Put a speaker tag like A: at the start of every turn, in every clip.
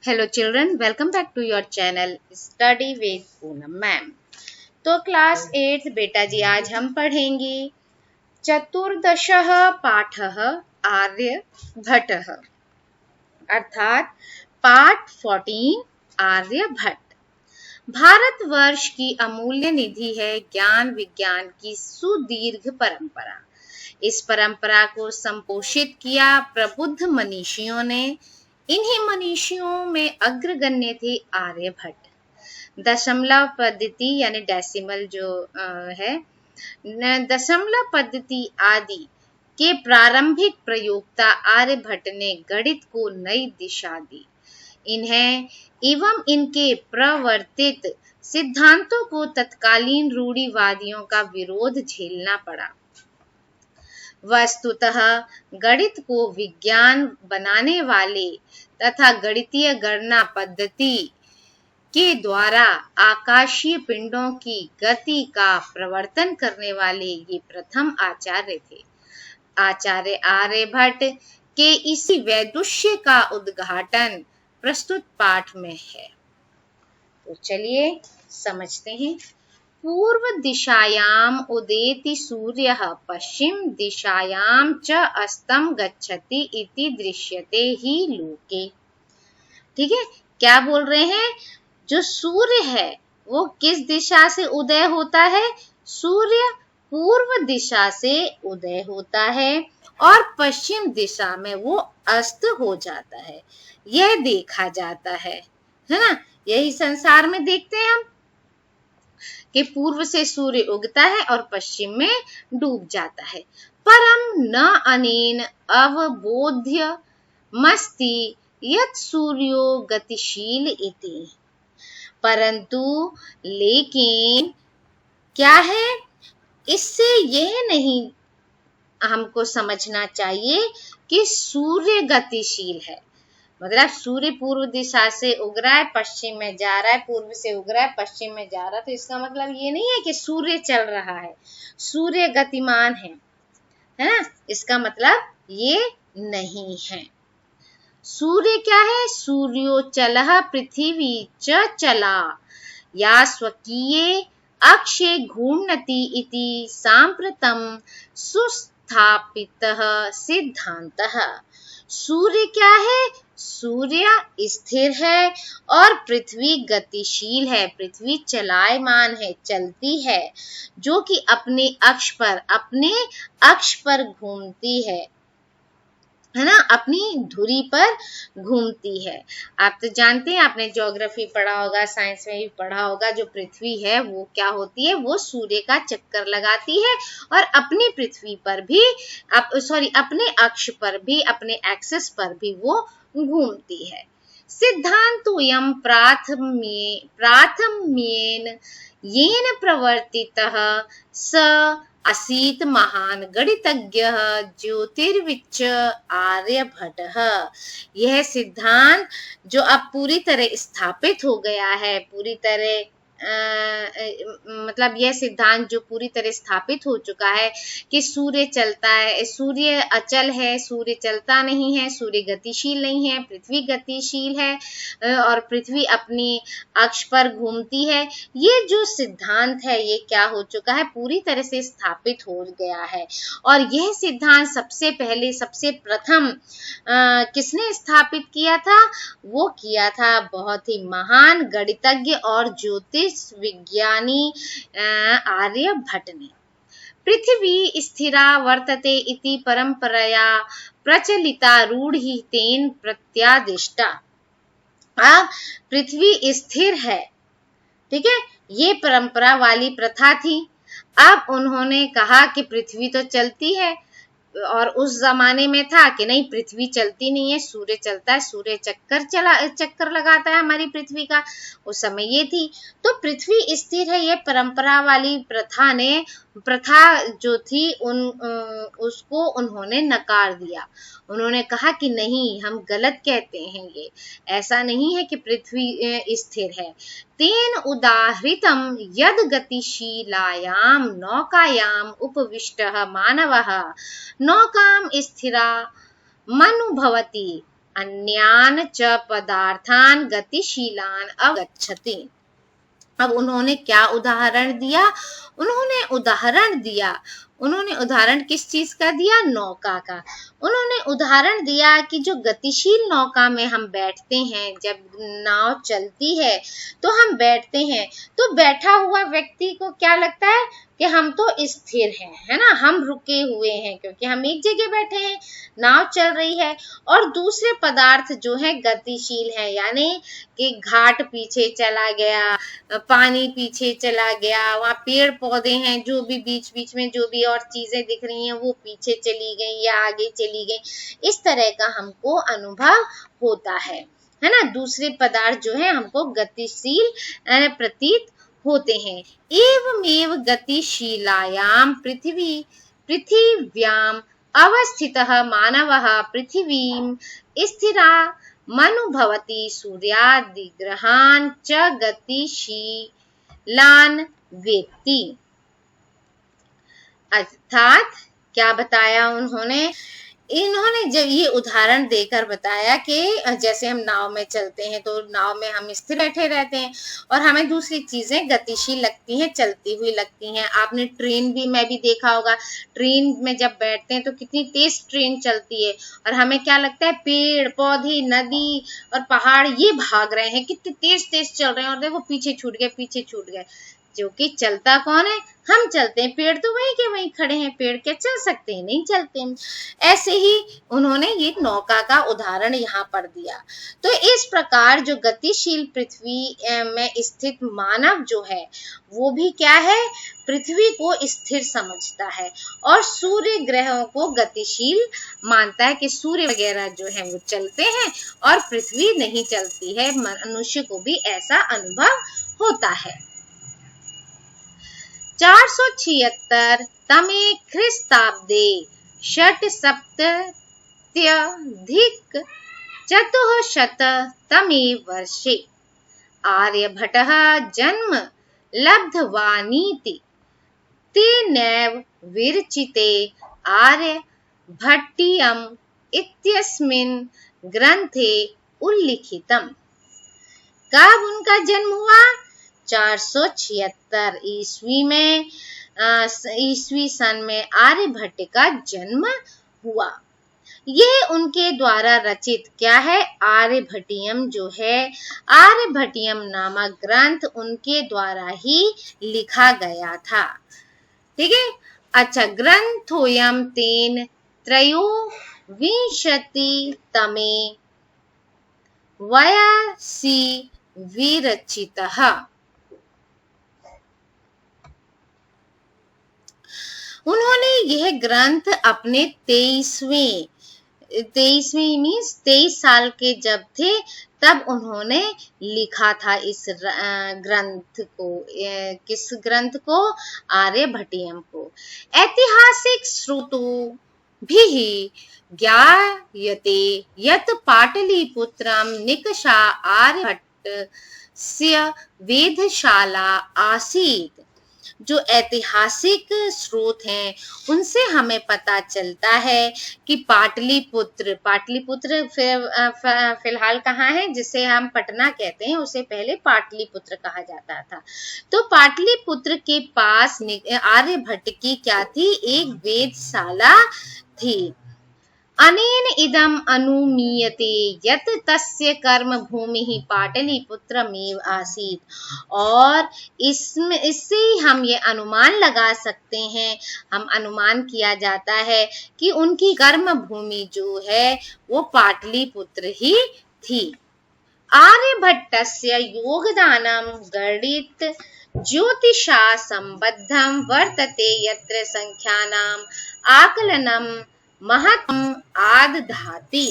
A: Hello children, welcome back to your channel Study with Poonam ma'am. तो class 8 बेटा जी आज हम पढ़ेंगे चतुर्दशः पाठः आर्यभट्टः अर्थात पाठ 14 आर्यभट्ट। भारतवर्ष की अमूल्य निधि है ज्ञान विज्ञान की सुदीर्घ परंपरा। इस परंपरा को संपोषित किया प्रबुद्ध मनीषियों ने। इन्हीं मनीषियों में अग्रगण्य थे आर्यभट्ट। दशमलव पद्धति यानी डेसिमल जो है, दशमलव पद्धति आदि के प्रारंभिक प्रयोक्ता आर्यभट्ट ने गणित को नई दिशा दी। इन्हें एवं इनके प्रवर्तित सिद्धांतों को तत्कालीन रूढ़िवादियों का विरोध झेलना पड़ा। वस्तुतः गणित को विज्ञान बनाने वाले तथा गणितीय गणना पद्धति के द्वारा आकाशीय पिंडों की गति का प्रवर्तन करने वाले ये प्रथम आचार्य थे। आचार्य आर्यभट्ट के इसी वैदुष्य का उद्घाटन प्रस्तुत पाठ में है। तो चलिए समझते हैं। पूर्व दिशायाम उदेति सूर्यः पश्चिम दिशायाम च अस्तं गच्छति इति दृश्यते ही लोके। ठीक है, क्या बोल रहे हैं? जो सूर्य है वो किस दिशा से उदय होता है? सूर्य पूर्व दिशा से उदय होता है और पश्चिम दिशा में वो अस्त हो जाता है। यह देखा जाता है ना? यही संसार में देखते हैं हम कि पूर्व से सूर्य उगता है और पश्चिम में डूब जाता है। परम न अनेन अवबोध्य मस्ति यत् सूर्यो गतिशील इति। परंतु लेकिन क्या है, इससे यह नहीं हमको समझना चाहिए कि सूर्य गतिशील है। मतलब सूर्य पूर्व दिशा से उग रहा है, पश्चिम में जा रहा है, पूर्व से उग रहा है, पश्चिम में जा रहा है, तो इसका मतलब ये नहीं है कि सूर्य चल रहा है, सूर्य गतिमान है ना? इसका मतलब ये नहीं है। सूर्य क्या है? सूर्योचलः पृथ्वी च चला या स्वकीये अक्षे घूर्णति इति सांप्रतं सुस्थापितः सिद्धान्तः। सूर्य क्या है? सूर्य स्थिर है और पृथ्वी गतिशील है, पृथ्वी चलायमान है, चलती है, जो कि अपने अक्ष पर घूमती है ना? अपनी धुरी पर घूमती है। आप तो जानते हैं, आपने ज्योग्राफी पढ़ा होगा, साइंस में भी पढ़ा होगा, जो पृथ्वी है वो क्या होती है? वो सूर्य का चक्कर लगाती है और अपनी पृथ्वी पर भी अपने अक्ष पर भी, अपने एक्सिस पर भी वो घूमती है। सिद्धान्तोऽयं प्राथम्येन येन प्रवर्तितः स असीत महान गणितज्ञः ज्योतिर्विच्च आर्यभट्टः। यह सिद्धांत जो अब पूरी तरह स्थापित हो गया है, पूरी तरह मतलब यह सिद्धांत जो पूरी तरह स्थापित हो चुका है कि सूर्य चलता है, सूर्य अचल है, सूर्य चलता नहीं है, सूर्य गतिशील नहीं है, पृथ्वी गतिशील है और पृथ्वी अपनी अक्ष पर घूमती है। ये जो सिद्धांत है ये क्या हो चुका है? पूरी तरह से स्थापित हो गया है। और यह सिद्धांत सबसे पहले, सबसे प्रथम किसने स्थापित किया था? वो किया था बहुत ही महान गणितज्ञ और ज्योतिष विज्ञानी आर्यभट्ट ने। पृथ्वी स्थिरा वर्तते इति परंपरया प्रचलिता रूढ़ि तेन प्रत्यादिष्टा। अब पृथ्वी स्थिर है, ठीक है, ये परंपरा वाली प्रथा थी। अब उन्होंने कहा कि पृथ्वी तो चलती है, और उस जमाने में था कि नहीं, पृथ्वी चलती नहीं है, सूर्य चलता है, सूर्य चक्कर लगाता है हमारी पृथ्वी का। उस समय ये थी। तो पृथ्वी स्थिर है, ये परंपरा वाली प्रथा जो थी उसको उन्होंने नकार दिया। उन्होंने कहा कि नहीं, हम गलत कहते हैं, ये ऐसा नहीं है कि पृथ्वी स्थिर है। तेन उदाहृतं यद गतिशीलायां नौकायां उपविष्टः मानवः नौकां स्थिरा मनुभवति अन्यान च पदार्थान गतिशीलान अवगच्छति। अब उन्होंने क्या उदाहरण दिया? उन्होंने उदाहरण किस चीज का दिया? नौका का। उन्होंने उदाहरण दिया कि जो गतिशील नौका में हम बैठते हैं, जब नाव चलती है तो हम बैठते हैं, तो बैठा हुआ व्यक्ति को क्या लगता है कि हम तो स्थिर हैं, है ना, हम रुके हुए हैं, क्योंकि हम एक जगह बैठे हैं, नाव चल रही है। और दूसरे पदार्थ जो है गतिशील है, यानी कि घाट पीछे चला गया, पानी पीछे चला गया, वहाँ पेड़ पौधे हैं, जो भी बीच बीच में जो भी और चीजें दिख रही हैं वो पीछे चली गई या आगे चली गई, इस तरह का हमको अनुभव होता है ना। दूसरे पदार्थ जो है हमको गतिशील प्रतीत होते हैं। एवमेव गतिशीलायां पृथिव्याम अवस्थितः मानवः पृथिवीं स्थिरा मनुभवति सूर्यादिग्रहान् च गतिशीलान् वेत्ति। अर्थात क्या बताया इन्होंने जब ये उदाहरण देकर बताया कि जैसे हम नाव में चलते हैं तो नाव में हम स्थिर बैठे रहते हैं और हमें दूसरी चीजें गतिशील लगती हैं, चलती हुई लगती हैं। आपने ट्रेन में भी देखा होगा, ट्रेन में जब बैठते हैं तो कितनी तेज ट्रेन चलती है और हमें क्या लगता है, पेड़ पौधे नदी और पहाड़ ये भाग रहे हैं, कितने तेज तेज चल रहे हैं, और देखो पीछे छूट गए। जो कि चलता कौन है? हम चलते हैं, पेड़ तो वहीं के वहीं खड़े हैं, पेड़ क्या चल सकते हैं? नहीं चलते हैं। ऐसे ही उन्होंने ये नौका का उदाहरण यहाँ पर दिया। तो इस प्रकार जो गतिशील पृथ्वी में स्थित मानव जो है वो भी क्या है, पृथ्वी को स्थिर समझता है और सूर्य ग्रहों को गतिशील मानता है कि सूर्य वगैरह जो है वो चलते हैं और पृथ्वी नहीं चलती है। मनुष्य को भी ऐसा अनुभव होता है। 476 तमे ख्रीस्ताब्दे षट्सप्तत्यधिक चतुःशततमे वर्षे आर्यभट्टः जन्म लब्धवानिति तेनैव विरचिते आर्यभट्टीयम् इत्यस्मिन् ग्रंथे उल्लिखितम्। कब उनका जन्म हुआ? 476 ईस्वी सन में आर्यभट्ट का जन्म हुआ। यह उनके द्वारा रचित क्या है? आर्यभट्टियम जो है, आर्यभट्टियम नामक ग्रंथ उनके द्वारा ही लिखा गया था। ठीक है। अच्छा, ग्रंथोयम तेन त्रयोविंशतितमे वयसि विरचितः। उन्होंने यह ग्रंथ अपने 23 साल के जब थे तब उन्होंने लिखा था इस ग्रंथ को। किस ग्रंथ को? आर्यभट्टियम को। ऐतिहासिक स्रोतों भी ज्ञायते यत् पाटलिपुत्रं निकषा आर्यभट्टस्य वेधशाला आसीत्। जो ऐतिहासिक स्रोत हैं उनसे हमें पता चलता है कि पाटलिपुत्र फिलहाल कहाँ है, जिसे हम पटना कहते हैं, उसे पहले पाटलिपुत्र कहा जाता था। तो पाटलिपुत्र के पास आर्यभट्ट की क्या थी? एक वेधशाला थी। अनेन इदम अनुमीयते यत् तस्य कर्म भूमि पाटलिपुत्रमेव आसीत्। और इससे हम ये अनुमान लगा सकते हैं, हम अनुमान किया जाता है कि उनकी कर्म भूमि जो है वो पाटलिपुत्र ही थी। आर्यभट्टस्य योगदानं गणित ज्योतिषा संबद्धं वर्तते यत्र संख्यानाम् आकलनं महत्तम आदधाति।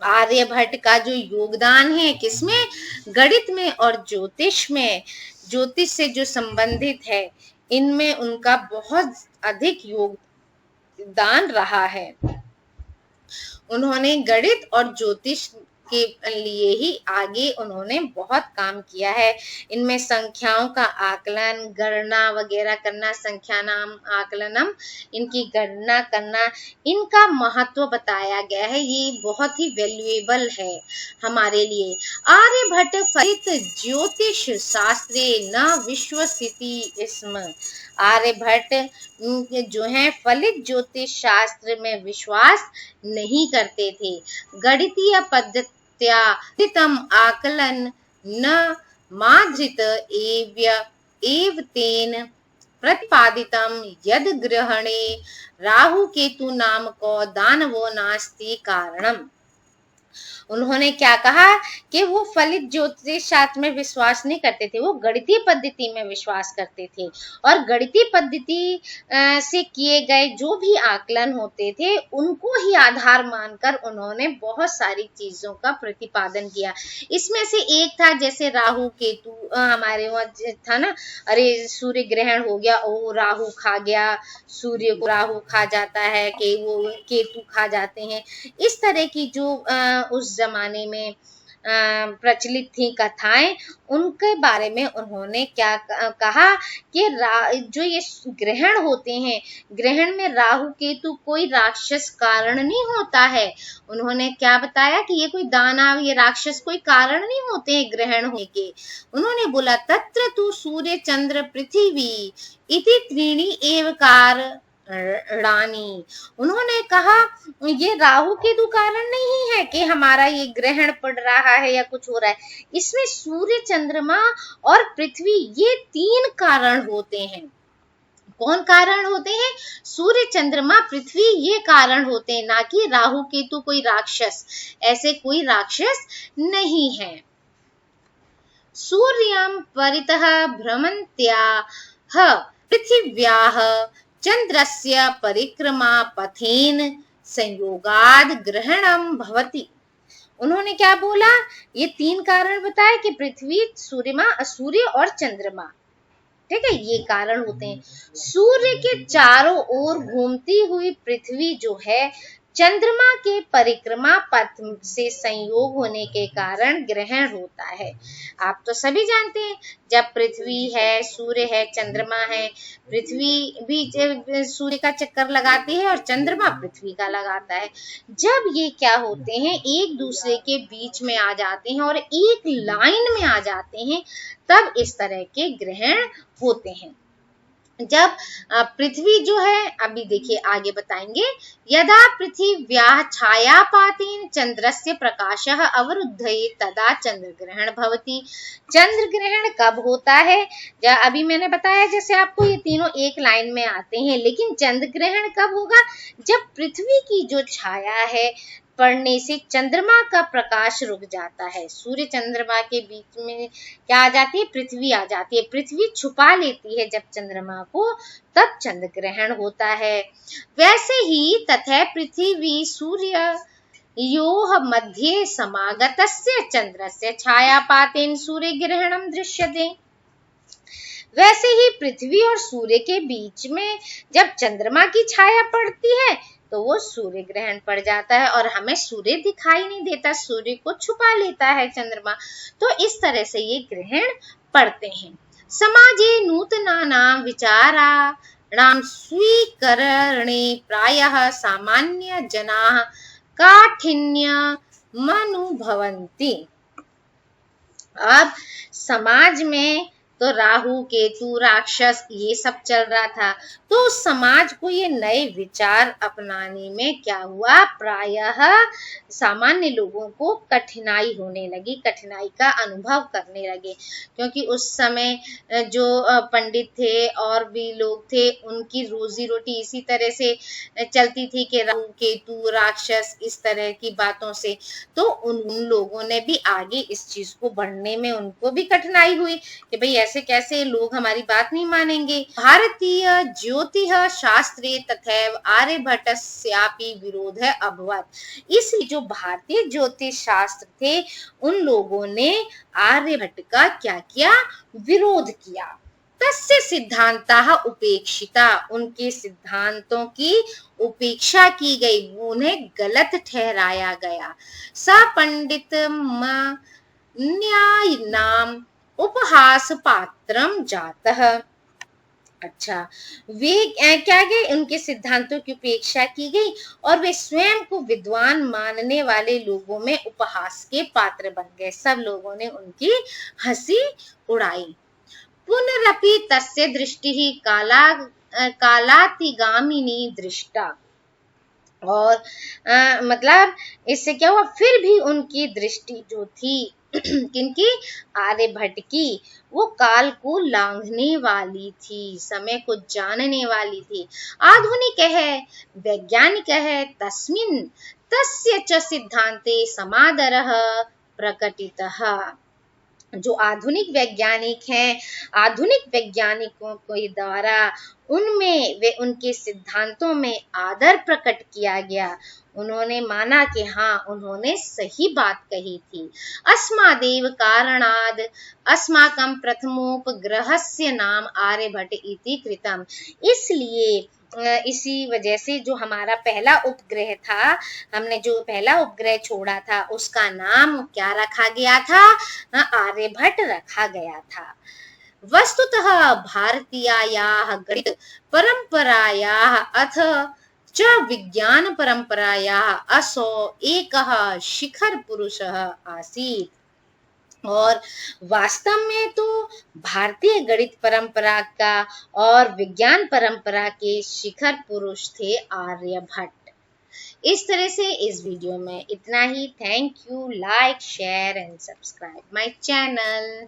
A: आर्यभट्ट का जो योगदान है किसमें? गणित में और ज्योतिष में, ज्योतिष से जो संबंधित है, इनमें उनका बहुत अधिक योगदान रहा है। उन्होंने गणित और ज्योतिष के लिए ही आगे उन्होंने बहुत काम किया है। इनमें संख्याओं का आकलन, गणना वगैरह करना, संख्या नाम आकलनम, इनकी गणना करना, इनका महत्व बताया गया है। ये बहुत ही वैल्यूएबल है हमारे लिए। आर्यभट्ट फलित ज्योतिष शास्त्रे न विश्वसिति स्म। आर्यभट्ट जो है फलित ज्योतिष शास्त्र में विश्वास नहीं करते थे। गणितीय पद्धत्या आकलन न माधृत एव तेन प्रतिपादितम यद ग्रहणे राहु केतु नाम को दानवो नास्ति कारणम। उन्होंने क्या कहा कि वो फलित ज्योतिष शास्त्र में विश्वास नहीं करते थे, वो गणितीय पद्धति में विश्वास करते थे। और गणितीय पद्धति से किए गए जो भी आकलन होते थे उनको ही आधार मानकर उन्होंने बहुत सारी चीजों का प्रतिपादन किया। इसमें से एक था जैसे राहु केतु, हमारे वहाँ था ना, अरे सूर्य ग्रहण हो गया, ओ राहु खा गया, सूर्य को राहु खा जाता है, कि वो केतु खा जाते हैं। इस तरह की जो उस जमाने में प्रचलित थी कथाएं, उनके बारे में उन्होंने क्या कहा कि जो ये ग्रहण होते हैं, ग्रहण में राहु केतु कोई राक्षस कारण नहीं होता है। उन्होंने क्या बताया कि ये कोई दानव, ये राक्षस कोई कारण नहीं होते हैं ग्रहण होने के। उन्होंने बोला तत्र तु सूर्य चंद्र पृथ्वी इति त्रीणि एवकार रानी। उन्होंने कहा ये राहु केतु कारण नहीं है कि हमारा ये ग्रहण पड़ रहा है या कुछ हो रहा है, इसमें सूर्य चंद्रमा और पृथ्वी ये तीन कारण होते हैं। कौन कारण होते हैं? सूर्य चंद्रमा पृथ्वी ये कारण होते हैं, ना कि राहु केतु कोई राक्षस। ऐसे कोई राक्षस नहीं है। सूर्यं परितः भ्रमन्त्याः पृथिव्याः चंद्रस्य परिक्रमा पथेन संयोगाद ग्रहणम भवति। उन्होंने क्या बोला? ये तीन कारण बताए कि पृथ्वी, सूर्य और चंद्रमा, ठीक है, ये कारण होते हैं। सूर्य के चारों ओर घूमती हुई पृथ्वी जो है, चंद्रमा के परिक्रमा पथ से संयोग होने के कारण ग्रहण होता है। आप तो सभी जानते हैं, जब पृथ्वी है, सूर्य है, चंद्रमा है, पृथ्वी भी सूर्य का चक्कर लगाती है और चंद्रमा पृथ्वी का लगाता है। जब ये क्या होते हैं, एक दूसरे के बीच में आ जाते हैं और एक लाइन में आ जाते हैं, तब इस तरह के ग्रहण होते हैं। जब पृथ्वी जो है, अभी देखिए आगे बताएंगे, यदा पृथिव्याः छायापातेन चंद्रस्य प्रकाशः अवरुद्धयेत् तदा चंद्र ग्रहण भवति। चंद्र ग्रहण कब होता है? अभी मैंने बताया जैसे आपको ये तीनों एक लाइन में आते हैं, लेकिन चंद्र ग्रहण कब होगा? जब पृथ्वी की जो छाया है पड़ने से चंद्रमा का प्रकाश रुक जाता है। सूर्य चंद्रमा के बीच में क्या आ जाती है? पृथ्वी आ जाती है। पृथ्वी छुपा लेती है जब चंद्रमा को, तब चंद्र ग्रहण होता है। वैसे ही तथा पृथ्वी सूर्य योः मध्ये समागतस्य चंद्रस्य छायापातेन सूर्य ग्रहणम दृश्यते। वैसे ही पृथ्वी और सूर्य के बीच में जब चंद्रमा की छाया पड़ती है तो वो सूर्य ग्रहण पड़ जाता है और हमें सूर्य दिखाई नहीं देता, सूर्य को छुपा लेता है चंद्रमा। तो इस तरह से ये ग्रहण पड़ते हैं। समाजे नूतनानां विचाराणां स्वीकरणे प्रायः सामान्य जनाः काठिन्यम् अनुभवन्ति। अब समाज में तो राहु केतु राक्षस ये सब चल रहा था, तो उस समाज को ये नए विचार अपनाने में क्या हुआ, प्रायः सामान्य लोगों को कठिनाई होने लगी, कठिनाई का अनुभव करने लगे। क्योंकि उस समय जो पंडित थे और भी लोग थे, उनकी रोजी रोटी इसी तरह से चलती थी कि राहु केतु राक्षस इस तरह की बातों से, तो उन लोगों ने भी आगे इस चीज को बढ़ने में उनको भी कठिनाई हुई कि भाई ऐसे कैसे लोग हमारी बात नहीं मानेंगे। भारतीय ज्योतिष शास्त्रे तथैव आर्यभट्टस्यापि विरोधः अभवत्। इसलिए जो भारतीय ज्योतिष शास्त्र थे, उन लोगों ने आर्यभट्ट का क्या किया, विरोध किया। तस्य सिद्धांताः उपेक्षिता, उनके सिद्धांतों की उपेक्षा की गई, उन्हें गलत ठहराया गया। स पंडित न्यायिनाम उपहास पात्रम जातः। अच्छा, वे क्या गए, उनके सिद्धांतों की उपेक्षा की गई और वे स्वयं को विद्वान मानने वाले लोगों में उपहास के पात्र बन गए। सब लोगों ने उनकी हंसी उड़ाई। पुनरपि तस्य दृष्टिः कालातिगामिनी दृष्टा। और मतलब इससे क्या हुआ, फिर भी उनकी दृष्टि जो थी किनकी, आर्यभट्ट की, वो काल को लांघने वाली थी, समय को जानने वाली थी। आधुनिक है, वैज्ञानिक है, तस्मिन् तस्य च सिद्धांते समादरः प्रकटितः। जो आधुनिक वैज्ञानिक हैं, आधुनिक वैज्ञानिकों के द्वारा उनमें वे उनके सिद्धांतों में आदर प्रकट किया गया। उन्होंने माना कि हाँ, उन्होंने सही बात कही थी। अस्मादेव कारणाद अस्माकं प्रथमोपग्रहस्य नाम आर्यभट्ट इति कृतम्। इसलिए इसी वजह से जो हमारा पहला उपग्रह था, हमने जो पहला उपग्रह छोड़ा था, उसका नाम क्या रखा गया था, आर्यभट्ट रखा गया था। वस्तुतः भारतीयायाः गणित परंपरायाः अथ च विज्ञान परंपरायाः असौ एकः शिखर पुरुषः आसीत्। और वास्तव में तो भारतीय गणित परंपरा का और विज्ञान परंपरा के शिखर पुरुष थे आर्यभट्ट। इस तरह से इस वीडियो में इतना ही। Thank you. Like, share and subscribe my channel.